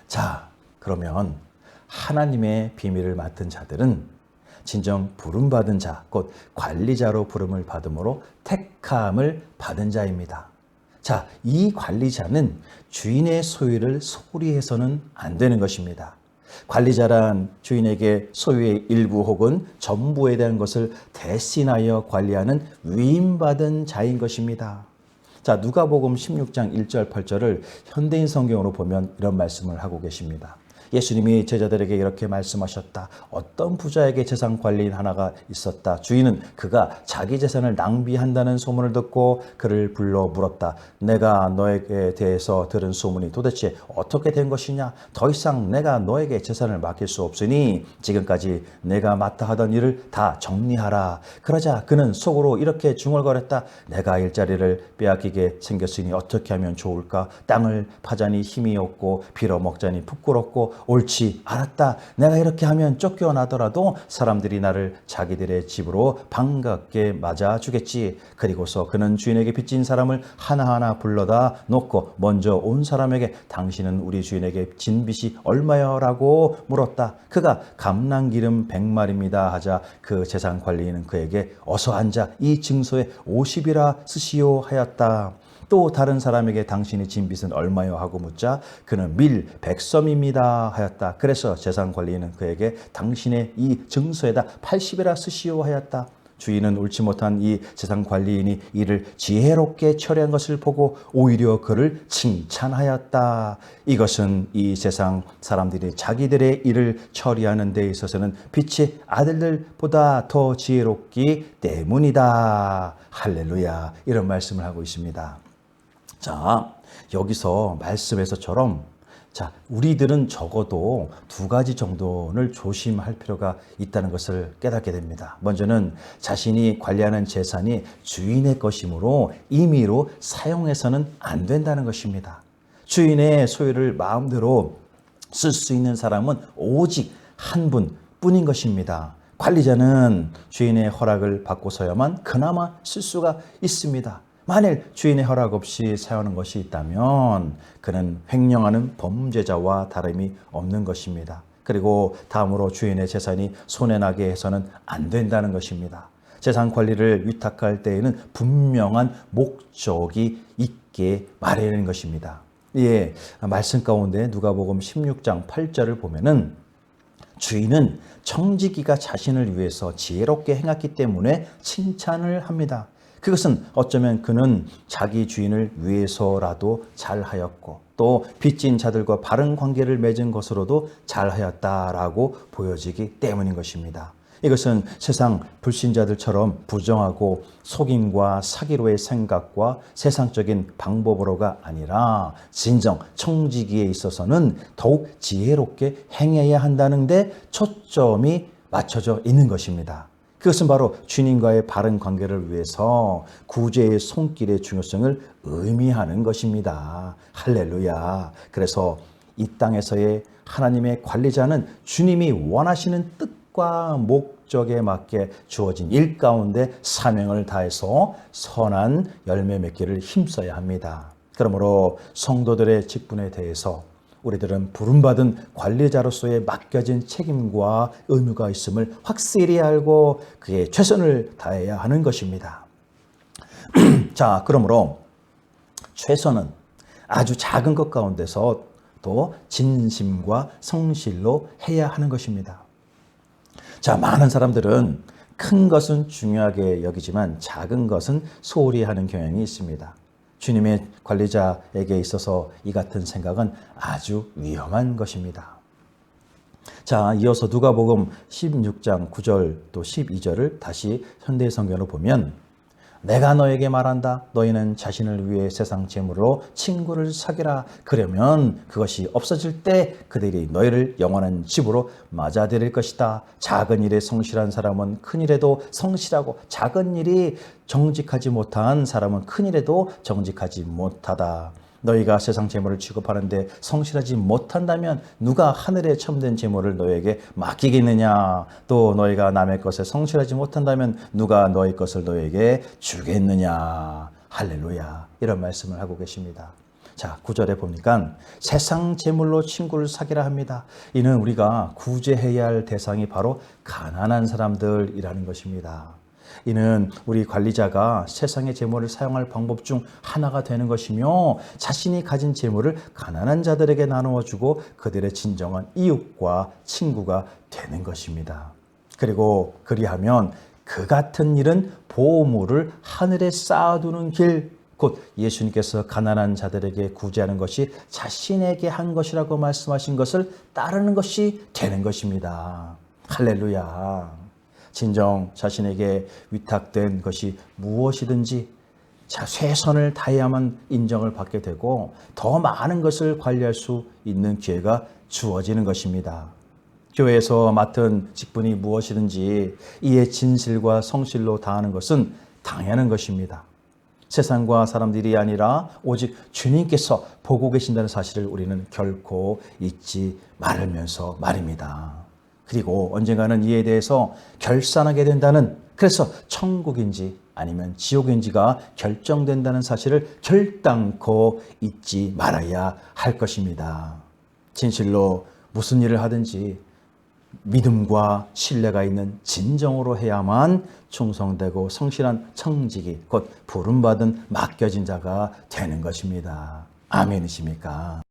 자, 그러면 하나님의 비밀을 맡은 자들은 진정 부름받은 자, 곧 관리자로 부름을 받음으로 택함을 받은 자입니다. 자, 이 관리자는 주인의 소유를 소홀히 해서는 안 되는 것입니다. 관리자란 주인에게 소유의 일부 혹은 전부에 대한 것을 대신하여 관리하는 위임받은 자인 것입니다. 자, 누가복음 16장 1절 8절을 현대인 성경으로 보면 이런 말씀을 하고 계십니다. 예수님이 제자들에게 이렇게 말씀하셨다. 어떤 부자에게 재산 관리인 하나가 있었다. 주인은 그가 자기 재산을 낭비한다는 소문을 듣고 그를 불러 물었다. 내가 너에게 대해서 들은 소문이 도대체 어떻게 된 것이냐? 더 이상 내가 너에게 재산을 맡길 수 없으니 지금까지 내가 맡아 하던 일을 다 정리하라. 그러자 그는 속으로 이렇게 중얼거렸다. 내가 일자리를 빼앗기게 생겼으니 어떻게 하면 좋을까? 땅을 파자니 힘이 없고 빌어먹자니 부끄럽고 옳지, 알았다. 내가 이렇게 하면 쫓겨나더라도 사람들이 나를 자기들의 집으로 반갑게 맞아주겠지. 그리고서 그는 주인에게 빚진 사람을 하나하나 불러다 놓고 먼저 온 사람에게 당신은 우리 주인에게 진 빚이 얼마여? 라고 물었다. 그가 감람기름 100마리입니다 하자 그 재산관리인은 그에게 어서 앉아 이 증서에 50이라 쓰시오 하였다. 또 다른 사람에게 당신이 진 빚은 얼마요? 하고 묻자 그는 밀 100섬입니다 하였다. 그래서 재산관리인은 그에게 당신의 이 증서에다 80이라 쓰시오 하였다. 주인은 옳지 못한 이 재산관리인이 이를 지혜롭게 처리한 것을 보고 오히려 그를 칭찬하였다. 이것은 이 세상 사람들이 자기들의 일을 처리하는 데 있어서는 빛의 아들들보다 더 지혜롭기 때문이다. 할렐루야. 이런 말씀을 하고 있습니다. 자, 여기서 말씀에서처럼 자, 우리들은 적어도 두 가지 정도를 조심할 필요가 있다는 것을 깨닫게 됩니다. 먼저는 자신이 관리하는 재산이 주인의 것이므로 임의로 사용해서는 안 된다는 것입니다. 주인의 소유를 마음대로 쓸 수 있는 사람은 오직 한 분뿐인 것입니다. 관리자는 주인의 허락을 받고서야만 그나마 쓸 수가 있습니다. 만일 주인의 허락 없이 사용하는 것이 있다면 그는 횡령하는 범죄자와 다름이 없는 것입니다. 그리고 다음으로 주인의 재산이 손해나게 해서는 안 된다는 것입니다. 재산 관리를 위탁할 때에는 분명한 목적이 있게 마련인 것입니다. 예, 말씀 가운데 누가복음 16장 8절을 보면은 주인은 청지기가 자신을 위해서 지혜롭게 행했기 때문에 칭찬을 합니다. 그것은 어쩌면 그는 자기 주인을 위해서라도 잘하였고 또 빚진 자들과 바른 관계를 맺은 것으로도 잘하였다라고 보여지기 때문인 것입니다. 이것은 세상 불신자들처럼 부정하고 속임과 사기로의 생각과 세상적인 방법으로가 아니라 진정 청지기에 있어서는 더욱 지혜롭게 행해야 한다는 데 초점이 맞춰져 있는 것입니다. 그것은 바로 주님과의 바른 관계를 위해서 구제의 손길의 중요성을 의미하는 것입니다. 할렐루야. 그래서 이 땅에서의 하나님의 관리자는 주님이 원하시는 뜻과 목적에 맞게 주어진 일 가운데 사명을 다해서 선한 열매 맺기를 힘써야 합니다. 그러므로 성도들의 직분에 대해서 우리들은 부름받은 관리자로서의 맡겨진 책임과 의무가 있음을 확실히 알고 그에 최선을 다해야 하는 것입니다. 자, 그러므로 최선은 아주 작은 것 가운데서 또 진심과 성실로 해야 하는 것입니다. 자, 많은 사람들은 큰 것은 중요하게 여기지만 작은 것은 소홀히 하는 경향이 있습니다. 주님의 관리자에게 있어서 이 같은 생각은 아주 위험한 것입니다. 자, 이어서 누가복음 16장 9절 또 12절을 다시 현대 성경으로 보면 내가 너에게 말한다. 너희는 자신을 위해 세상 재물로 친구를 사귀라. 그러면 그것이 없어질 때 그들이 너희를 영원한 집으로 맞아들일 것이다. 작은 일에 성실한 사람은 큰 일에도 성실하고 작은 일이 정직하지 못한 사람은 큰 일에도 정직하지 못하다. 너희가 세상 재물을 취급하는데 성실하지 못한다면 누가 하늘에 첨된 재물을 너희에게 맡기겠느냐? 또 너희가 남의 것에 성실하지 못한다면 누가 너희 것을 너희에게 주겠느냐? 할렐루야. 이런 말씀을 하고 계십니다. 자, 9절에 보니까 세상 재물로 친구를 사귀라 합니다. 이는 우리가 구제해야 할 대상이 바로 가난한 사람들이라는 것입니다. 이는 우리 관리자가 세상의 재물을 사용할 방법 중 하나가 되는 것이며 자신이 가진 재물을 가난한 자들에게 나누어 주고 그들의 진정한 이웃과 친구가 되는 것입니다. 그리고 그리하면 그 같은 일은 보물을 하늘에 쌓아두는 길, 곧 예수님께서 가난한 자들에게 구제하는 것이 자신에게 한 것이라고 말씀하신 것을 따르는 것이 되는 것입니다. 할렐루야. 진정 자신에게 위탁된 것이 무엇이든지 최선을 다해야만 인정을 받게 되고 더 많은 것을 관리할 수 있는 기회가 주어지는 것입니다. 교회에서 맡은 직분이 무엇이든지 이에 진실과 성실로 다하는 것은 당연한 것입니다. 세상과 사람들이 아니라 오직 주님께서 보고 계신다는 사실을 우리는 결코 잊지 말으면서 말입니다. 그리고 언젠가는 이에 대해서 결산하게 된다는, 그래서 천국인지 아니면 지옥인지가 결정된다는 사실을 결단코 잊지 말아야 할 것입니다. 진실로 무슨 일을 하든지 믿음과 신뢰가 있는 진정으로 해야만 충성되고 성실한 청직이 곧 부름받은 맡겨진 자가 되는 것입니다. 아멘이십니까?